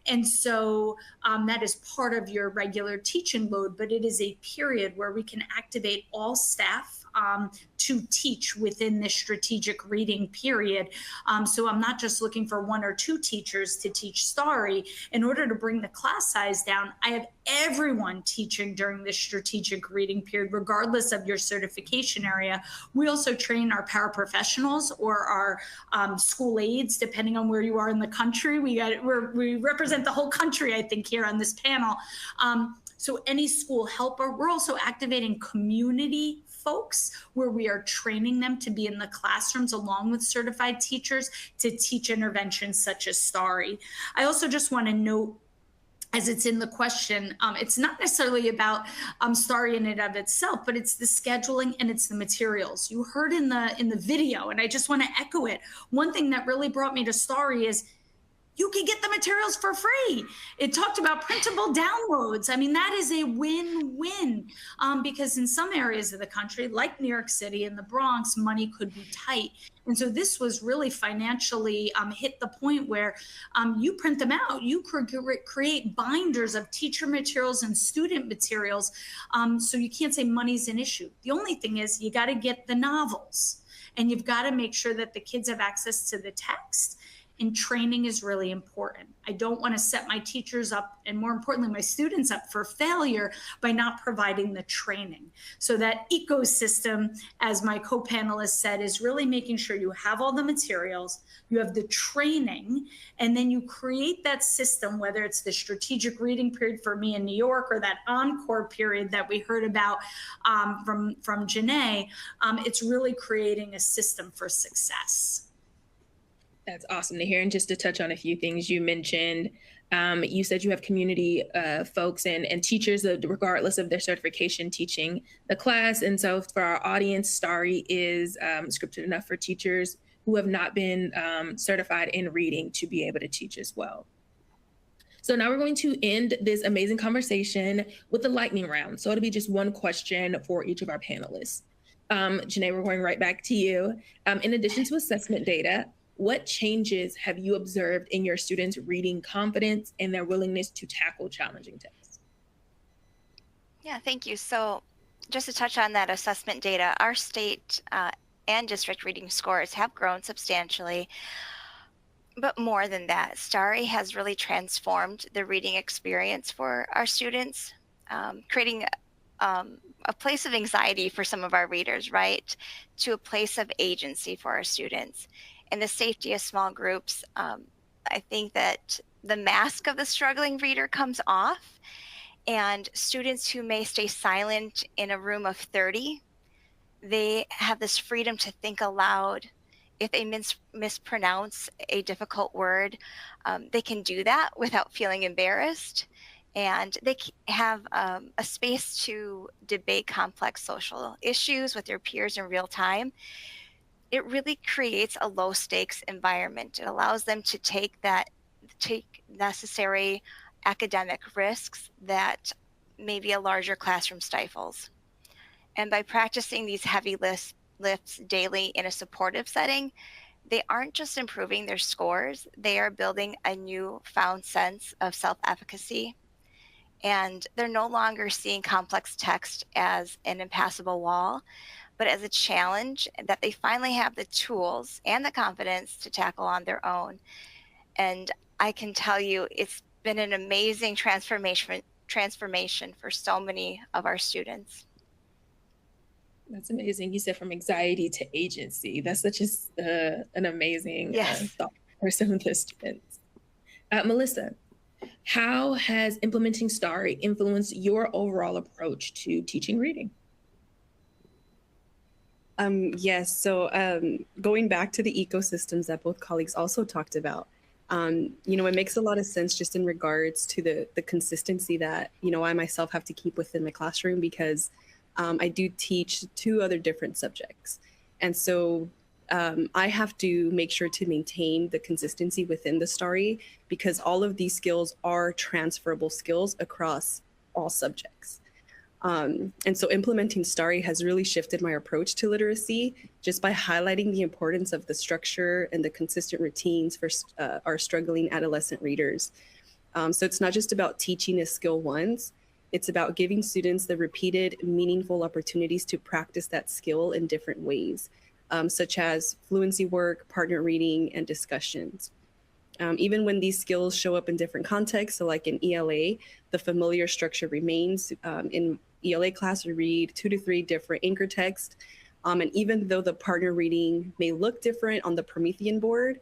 And so that is part of your regular teaching load, but it is a period where we can activate all staff to teach within this strategic reading period. So I'm not just looking for 1 or 2 teachers to teach STARI. In order to bring the class size down, I have everyone teaching during this strategic reading period, regardless of your certification area. We also train our paraprofessionals or our school aides, depending on where you are in the country. We represent the whole country, I think, here on this panel. So any school helper. We're also activating community folks where we are training them to be in the classrooms along with certified teachers to teach interventions such as STARI. I also just want to note, as it's in the question, it's not necessarily about STARI in and of itself, but it's the scheduling and it's the materials. You heard in the video, and I just want to echo it. One thing that really brought me to STARI is you can get the materials for free. It talked about printable downloads. I mean, that is a win-win because in some areas of the country, like New York City and the Bronx, money could be tight. And so this was really financially hit the point where you print them out. You create binders of teacher materials and student materials. So you can't say money's an issue. The only thing is you got to get the novels and you've got to make sure that the kids have access to the text. And training is really important. I don't want to set my teachers up, and more importantly, my students up for failure by not providing the training. So that ecosystem, as my co-panelist said, is really making sure you have all the materials, you have the training, and then you create that system, whether it's the strategic reading period for me in New York or that encore period that we heard about from Janae. It's really creating a system for success. That's awesome to hear. And just to touch on a few things you mentioned, you said you have community folks and teachers, regardless of their certification, teaching the class. And so for our audience, STARI is scripted enough for teachers who have not been certified in reading to be able to teach as well. So now we're going to end this amazing conversation with a lightning round. So it'll be just one question for each of our panelists. Janae, we're going right back to you. In addition to assessment data, what changes have you observed in your students' reading confidence and their willingness to tackle challenging texts? Yeah, thank you. So just to touch on that assessment data, our state and district reading scores have grown substantially. But more than that, Starry has really transformed the reading experience for our students, creating a place of anxiety for some of our readers, right, to a place of agency for our students. And the safety of small groups, I think that the mask of the struggling reader comes off, and students who may stay silent in a room of 30, they have this freedom to think aloud. If they mispronounce a difficult word, they can do that without feeling embarrassed. And they have a space to debate complex social issues with their peers in real time. It really creates a low stakes environment. It allows them to take necessary academic risks that maybe a larger classroom stifles. And by practicing these heavy lifts daily in a supportive setting, they aren't just improving their scores, they are building a newfound sense of self-efficacy. And they're no longer seeing complex text as an impassable wall, but as a challenge that they finally have the tools and the confidence to tackle on their own. And I can tell you, it's been an amazing transformation for so many of our students. That's amazing. You said from anxiety to agency. That's such an amazing thought for some of the students. Melissa, how has implementing Starry influenced your overall approach to teaching reading? Yes, so going back to the ecosystems that both colleagues also talked about, it makes a lot of sense just in regards to the consistency that, I myself have to keep within my classroom, because I do teach 2 other different subjects. And so I have to make sure to maintain the consistency within the Starry, because all of these skills are transferable skills across all subjects. And so implementing Starry has really shifted my approach to literacy, just by highlighting the importance of the structure and the consistent routines for our struggling adolescent readers. So it's not just about teaching a skill once, it's about giving students the repeated, meaningful opportunities to practice that skill in different ways, such as fluency work, partner reading, and discussions. Even when these skills show up in different contexts, so like in ELA, the familiar structure remains. In ELA class, we read 2 to 3 different anchor texts. And even though the partner reading may look different on the Promethean board,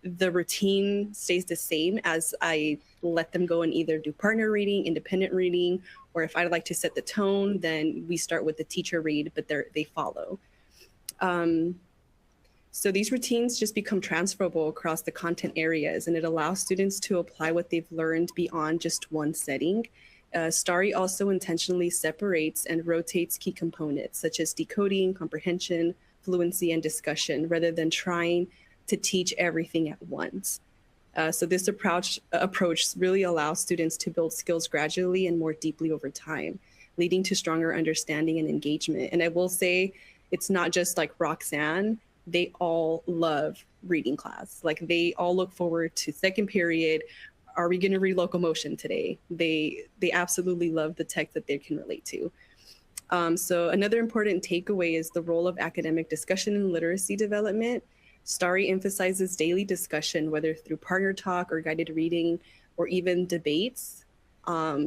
the routine stays the same as I let them go and either do partner reading, independent reading, or if I'd like to set the tone, then we start with the teacher read, but they follow. So these routines just become transferable across the content areas, and it allows students to apply what they've learned beyond just one setting. Starry also intentionally separates and rotates key components such as decoding, comprehension, fluency, and discussion, rather than trying to teach everything at once. So this approach really allows students to build skills gradually and more deeply over time, leading to stronger understanding and engagement. And I will say, it's not just like Roxanne, they all love reading class. Like, they all look forward to second period. Are we going to read locomotion today? They absolutely love the text that they can relate to. So another important takeaway is the role of academic discussion in literacy development. Starry emphasizes daily discussion, whether through partner talk or guided reading, or even debates,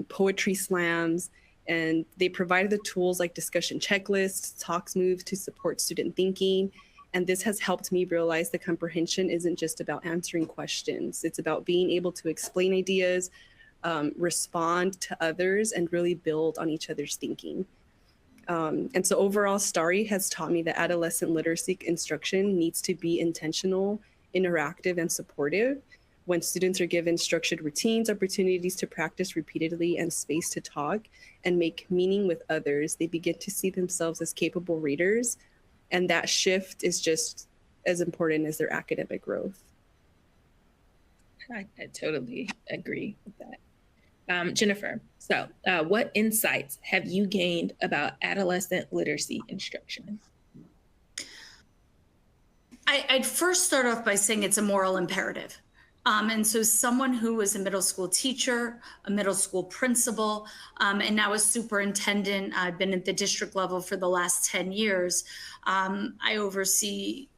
poetry slams, and they provide the tools like discussion checklists, talks moves to support student thinking. And this has helped me realize that comprehension isn't just about answering questions. It's about being able to explain ideas, respond to others, and really build on each other's thinking. And so overall, Starry has taught me that adolescent literacy instruction needs to be intentional, interactive, and supportive. When students are given structured routines, opportunities to practice repeatedly, and space to talk and make meaning with others, they begin to see themselves as capable readers. And that shift is just as important as their academic growth. I totally agree with that. Jennifer, so what insights have you gained about adolescent literacy instruction? I'd first start off by saying it's a moral imperative. And so someone who was a middle school teacher, a middle school principal, and now a superintendent, I've been at the district level for the last 10 years. I oversee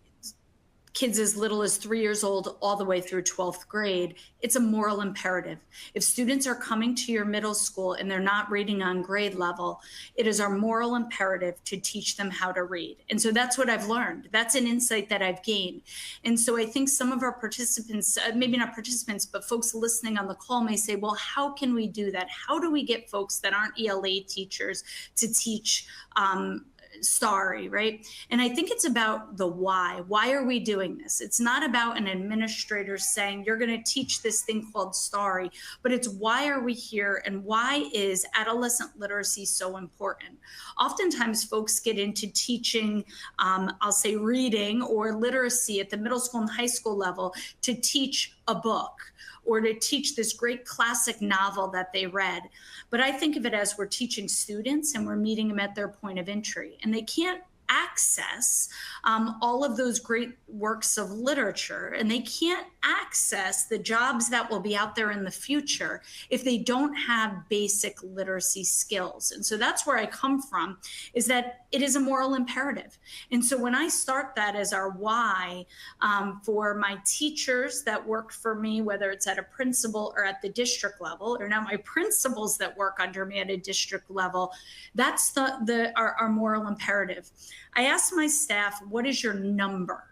kids as little as 3 years old all the way through 12th grade. It's a moral imperative. If students are coming to your middle school and they're not reading on grade level, it is our moral imperative to teach them how to read. And so that's what I've learned. That's an insight that I've gained. And so I think some of our participants, maybe not participants, but folks listening on the call may say, well, how can we do that? How do we get folks that aren't ELA teachers to teach STARI, right? And I think it's about the why. Why are we doing this? It's not about an administrator saying, you're going to teach this thing called STARI, but it's why are we here and why is adolescent literacy so important? Oftentimes folks get into teaching, I'll say reading or literacy at the middle school and high school level to teach a book or to teach this great classic novel that they read. But I think of it as we're teaching students and we're meeting them at their point of entry. And they can't access all of those great works of literature, and they can't access the jobs that will be out there in the future if they don't have basic literacy skills. And so that's where I come from, is that it is a moral imperative. And so when I start that as our why for my teachers that work for me, whether it's at a principal or at the district level, or now my principals that work under me at a district level, that's our moral imperative. I asked my staff, what is your number?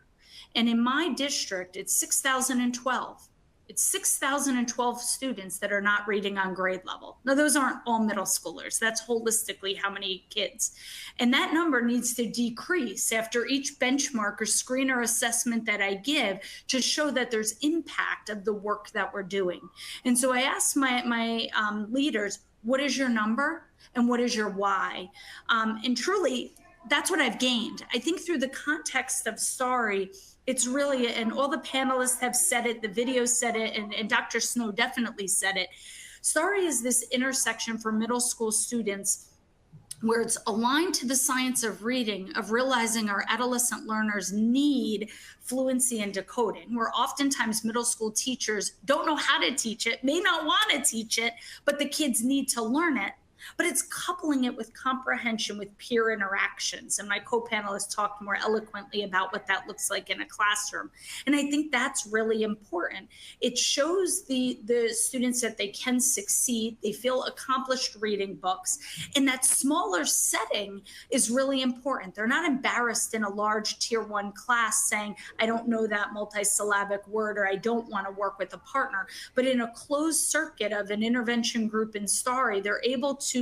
And in my district, it's 6,012. It's 6,012 students that are not reading on grade level. Now, those aren't all middle schoolers. That's holistically how many kids. And that number needs to decrease after each benchmark or screen or assessment that I give to show that there's impact of the work that we're doing. And so I asked my leaders, what is your number and what is your why? And truly, that's what I've gained. I think through the context of STARI, it's really, and all the panelists have said it, the video said it, and Dr. Snow definitely said it. STARI is this intersection for middle school students where it's aligned to the science of reading, of realizing our adolescent learners need fluency and decoding, where oftentimes middle school teachers don't know how to teach it, may not want to teach it, but the kids need to learn it. But it's coupling it with comprehension, with peer interactions. And my co-panelists talked more eloquently about what that looks like in a classroom. And I think that's really important. It shows the students that they can succeed. They feel accomplished reading books. And that smaller setting is really important. They're not embarrassed in a large tier 1 class saying, I don't know that multisyllabic word, or I don't want to work with a partner. But in a closed circuit of an intervention group in STARI, they're able to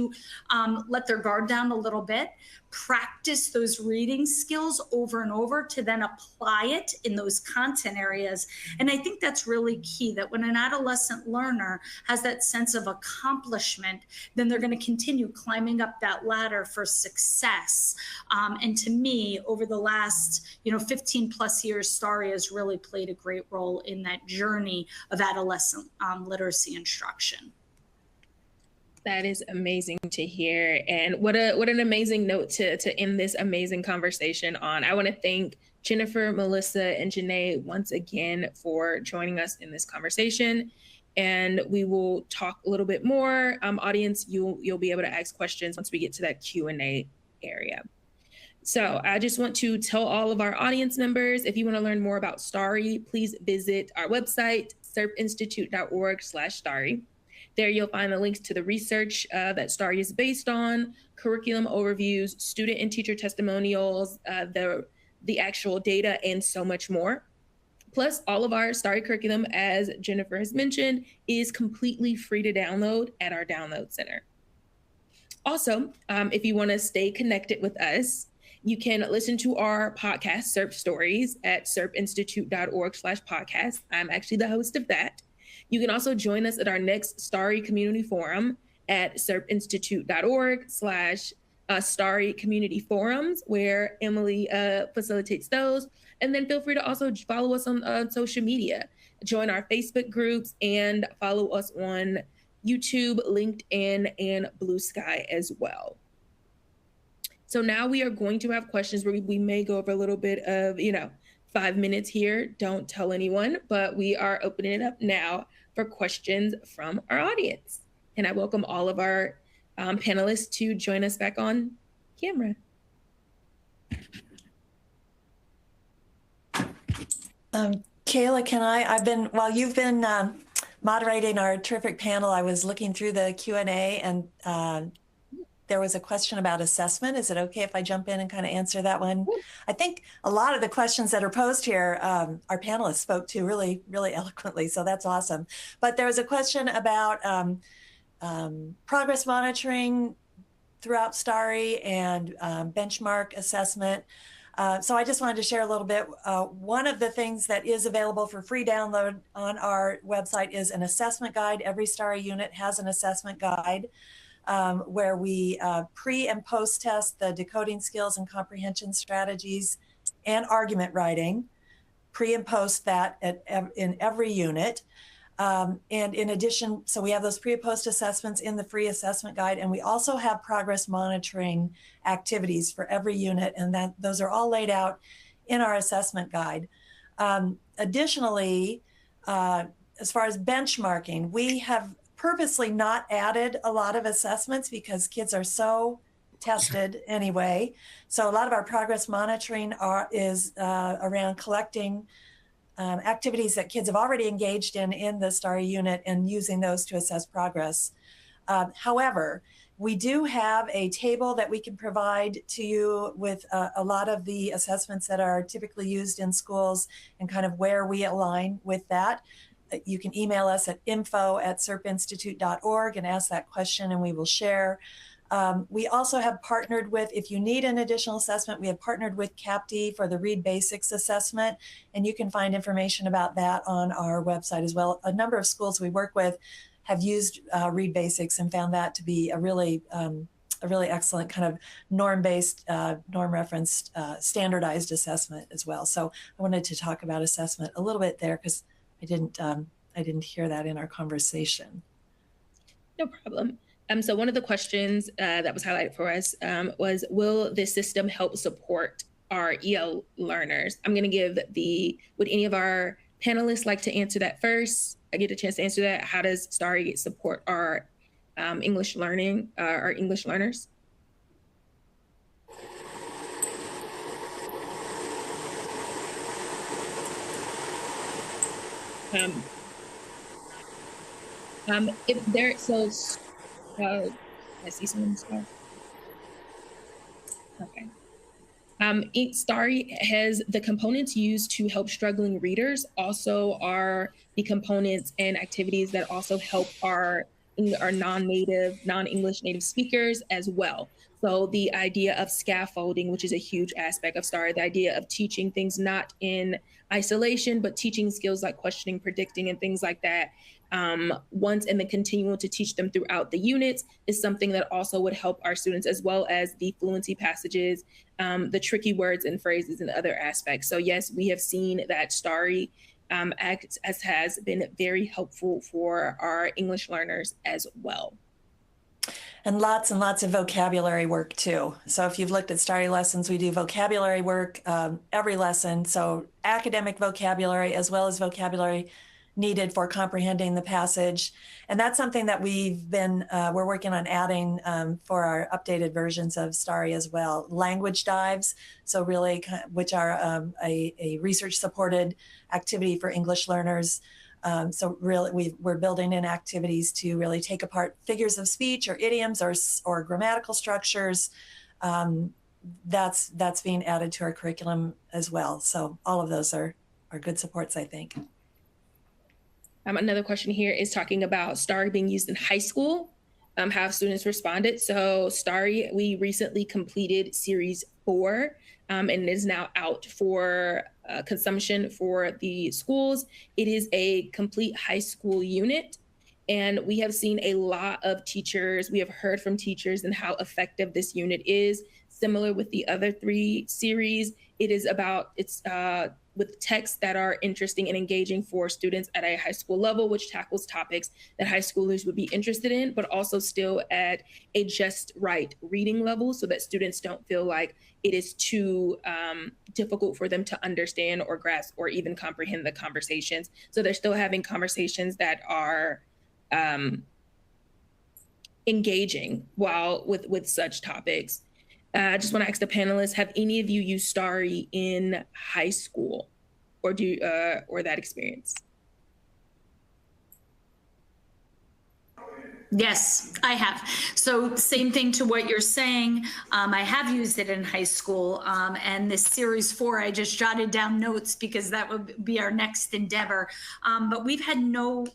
let their guard down a little bit, practice those reading skills over and over to then apply it in those content areas. And I think that's really key, that when an adolescent learner has that sense of accomplishment, then they're going to continue climbing up that ladder for success. And to me, over the last 15 plus years, STARI has really played a great role in that journey of adolescent literacy instruction. That is amazing to hear. And what an amazing note to end this amazing conversation on. I want to thank Jennifer, Melissa, and Janae once again for joining us in this conversation. And we will talk a little bit more. Audience, you'll be able to ask questions once we get to that Q&A area. So I just want to tell all of our audience members, if you want to learn more about STARI, please visit our website, serpinstitute.org/STARI. There you'll find the links to the research that STARI is based on, curriculum overviews, student and teacher testimonials, the actual data, and so much more. Plus, all of our STARI curriculum, as Jennifer has mentioned, is completely free to download at our download center. Also, if you want to stay connected with us, you can listen to our podcast, SERP Stories, at serpinstitute.org/podcast. I'm actually the host of that. You can also join us at our next STARI Community Forum at serpinstitute.org/STARI Community Forums, where Emily facilitates those. And then feel free to also follow us on social media. Join our Facebook groups and follow us on YouTube, LinkedIn, and Blue Sky as well. So now we are going to have questions where we may go over a little bit of, 5 minutes here. Don't tell anyone, but we are opening it up now for questions from our audience. And I welcome all of our panelists to join us back on camera. Kayla, while you've been moderating our terrific panel, I was looking through the Q&A and there was a question about assessment. Is it okay if I jump in and kind of answer that one? I think a lot of the questions that are posed here, our panelists spoke to really, really eloquently, so that's awesome. But there was a question about progress monitoring throughout STARI and benchmark assessment. So I just wanted to share a little bit. One of the things that is available for free download on our website is an assessment guide. Every STARI unit has an assessment guide where we pre and post test the decoding skills and comprehension strategies and argument writing, pre and post that in every unit. And in addition, so we have those pre and post assessments in the free assessment guide, and we also have progress monitoring activities for every unit, and those are all laid out in our assessment guide. Additionally, as far as benchmarking, we have purposely not added a lot of assessments because kids are so tested anyway. So a lot of our progress monitoring is around collecting activities that kids have already engaged in the STARI unit and using those to assess progress. However, we do have a table that we can provide to you with a lot of the assessments that are typically used in schools and kind of where we align with that. You can email us at info@serpinstitute.org and ask that question and we will share. We also have partnered with, if you need an additional assessment, we have partnered with CAPTI for the Read Basics assessment, and you can find information about that on our website as well. A number of schools we work with have used Read Basics and found that to be a really excellent kind of norm-based, norm-referenced, standardized assessment as well. So I wanted to talk about assessment a little bit there because I didn't hear that in our conversation. No problem. So one of the questions that was highlighted for us was, will this system help support our EL learners? I'm going to give would any of our panelists like to answer that first? I get a chance to answer that. How does STARI support our English learning, our English learners? If there, so I see someone start. Okay. STARI has the components used to help struggling readers also are the components and activities that also help our non-English native speakers as well. So the idea of scaffolding, which is a huge aspect of STARI, the idea of teaching things not in isolation, but teaching skills like questioning, predicting, and things like that once, and then continuing to teach them throughout the units is something that also would help our students, as well as the fluency passages, the tricky words and phrases and other aspects. So yes, we have seen that STARI has been very helpful for our English learners as well. And lots of vocabulary work too. So if you've looked at STARI lessons, we do vocabulary work every lesson. So academic vocabulary as well as vocabulary needed for comprehending the passage. And that's something that we're working on adding for our updated versions of STARI as well. Language dives, so really, which are a research supported activity for English learners. So really, we're building in activities to really take apart figures of speech or idioms or grammatical structures. That's being added to our curriculum as well. So all of those are good supports, I think. Another question here is talking about STARI being used in high school. How have students responded? So STARI, we recently completed Series 4, and it is now out for consumption for the schools. It is a complete high school unit, and we have seen a lot of teachers. We have heard from teachers and how effective this unit is. similar with the other 3 series. It is about, it's with texts that are interesting and engaging for students at a high school level, which tackles topics that high schoolers would be interested in, but also still at a just right reading level so that students don't feel like it is too difficult for them to understand or grasp or even comprehend the conversations. So they're still having conversations that are engaging while with such topics. I just want to ask the panelists, have any of you used Starry in high school or or that experience? Yes, I have. So same thing to what you're saying. I have used it in high school, and this series 4, I just jotted down notes because that would be our next endeavor. But we've had no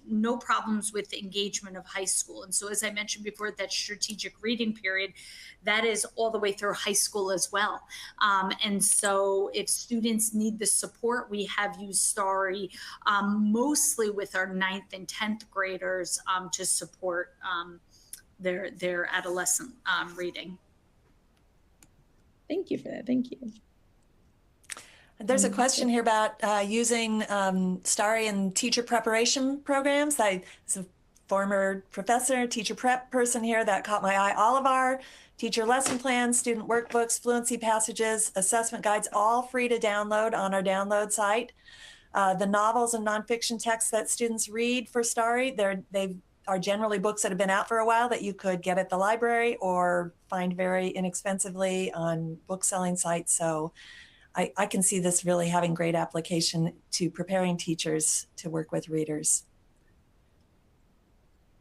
problems with the engagement of high school. And so as I mentioned before, that strategic reading period, that is all the way through high school as well. And so if students need the support, we have used Starry mostly with our 9th and 10th graders to support their adolescent reading. Thank you for that. Thank you. There's a question here about using Starry in teacher preparation programs. I was a former professor, teacher prep person here. That caught my eye. All of our teacher lesson plans, student workbooks, fluency passages, assessment guides, all free to download on our download site. The novels and nonfiction texts that students read for Starry, they are generally books that have been out for a while that you could get at the library or find very inexpensively on book selling sites. So I can see this really having great application to preparing teachers to work with readers.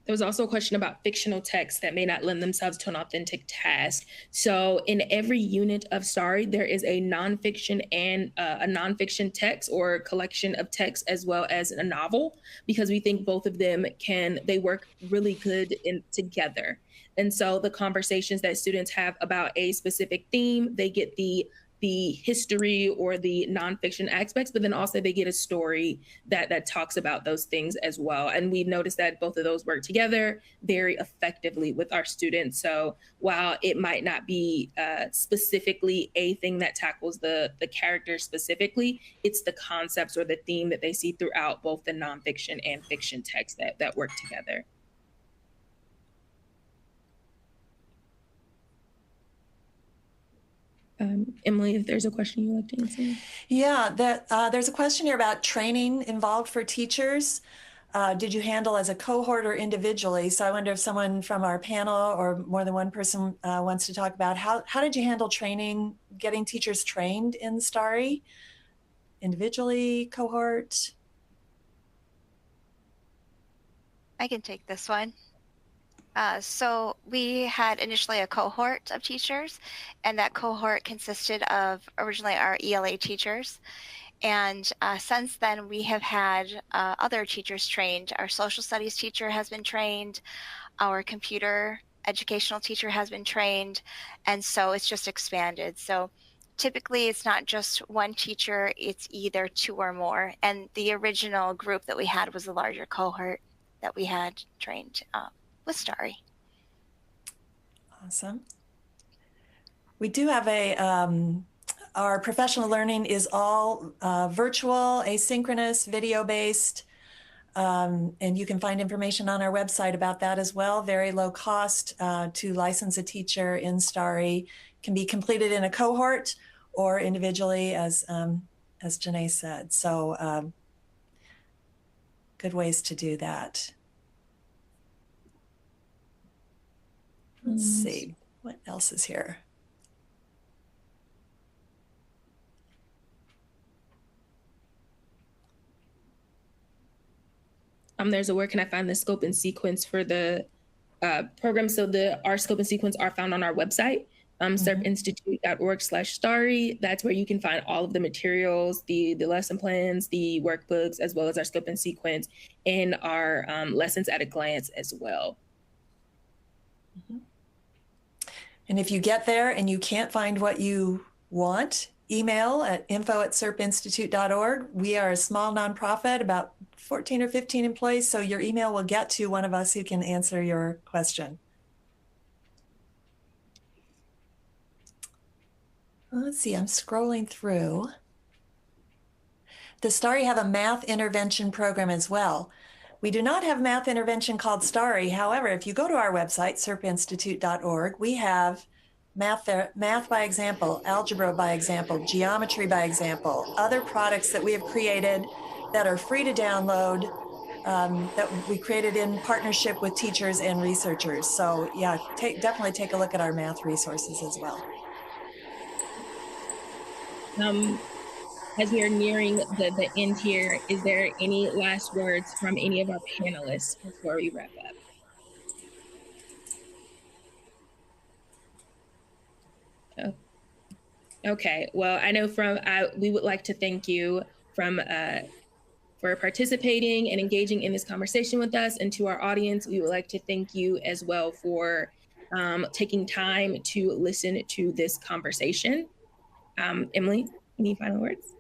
There was also a question about fictional texts that may not lend themselves to an authentic task. So in every unit of Starry, there is a nonfiction and a nonfiction text or collection of texts as well as a novel, because we think both of them they work really good together. And so the conversations that students have about a specific theme, they get the history or the nonfiction aspects, but then also they get a story that talks about those things as well. And we've noticed that both of those work together very effectively with our students. So while it might not be specifically a thing that tackles the character specifically, it's the concepts or the theme that they see throughout both the nonfiction and fiction texts that work together. Emily, if there's a question you'd like to answer. Yeah, there's a question here about training involved for teachers. Did you handle as a cohort or individually? So I wonder if someone from our panel or more than one person wants to talk about how did you handle training, getting teachers trained in Starry? Individually, cohort? I can take this one. So we had initially a cohort of teachers, and that cohort consisted of originally our ELA teachers. And since then, we have had other teachers trained. Our social studies teacher has been trained. Our computer educational teacher has been trained. And so it's just expanded. So typically, it's not just one teacher, it's either 2 or more. And the original group that we had was a larger cohort that we had trained with Starry. Awesome. We do have our professional learning is all virtual, asynchronous, video-based, and you can find information on our website about that as well. Very low cost to license a teacher in Starry. Can be completed in a cohort or individually, as Janae said. So good ways to do that. Let's see, what else is here? There's where can I find the scope and sequence for the program? So our scope and sequence are found on our website, serpinstitute.org/Starry. That's where you can find all of the materials, the lesson plans, the workbooks, as well as our scope and sequence in our lessons at a glance as well. Mm-hmm. And if you get there and you can't find what you want, email at info@serpinstitute.org. We are a small nonprofit, about 14 or 15 employees, so your email will get to one of us who can answer your question. Let's see, I'm scrolling through. Does Starry have a math intervention program as well? We do not have math intervention called Starry. However, if you go to our website, serpinstitute.org, we have math by example, algebra by example, geometry by example, other products that we have created that are free to download, that we created in partnership with teachers and researchers. So yeah, definitely take a look at our math resources as well. As we are nearing the end here, is there any last words from any of our panelists before we wrap up? Oh. Okay, well, I know we would like to thank you for participating and engaging in this conversation with us. And to our audience, we would like to thank you as well for taking time to listen to this conversation. Emily, any final words?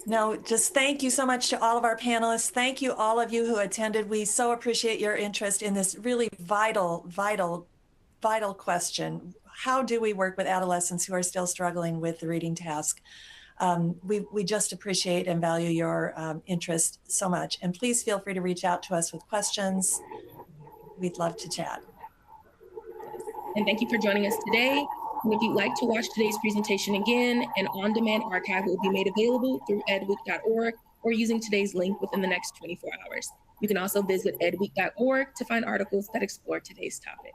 No, just thank you so much to all of our panelists. Thank you, all of you who attended. We so appreciate your interest in this really vital question. How do we work with adolescents who are still struggling with the reading task? We just appreciate and value your interest so much. And please feel free to reach out to us with questions. We'd love to chat. And thank you for joining us today. And if you'd like to watch today's presentation again, an on-demand archive will be made available through edweek.org or using today's link within the next 24 hours. You can also visit edweek.org to find articles that explore today's topic.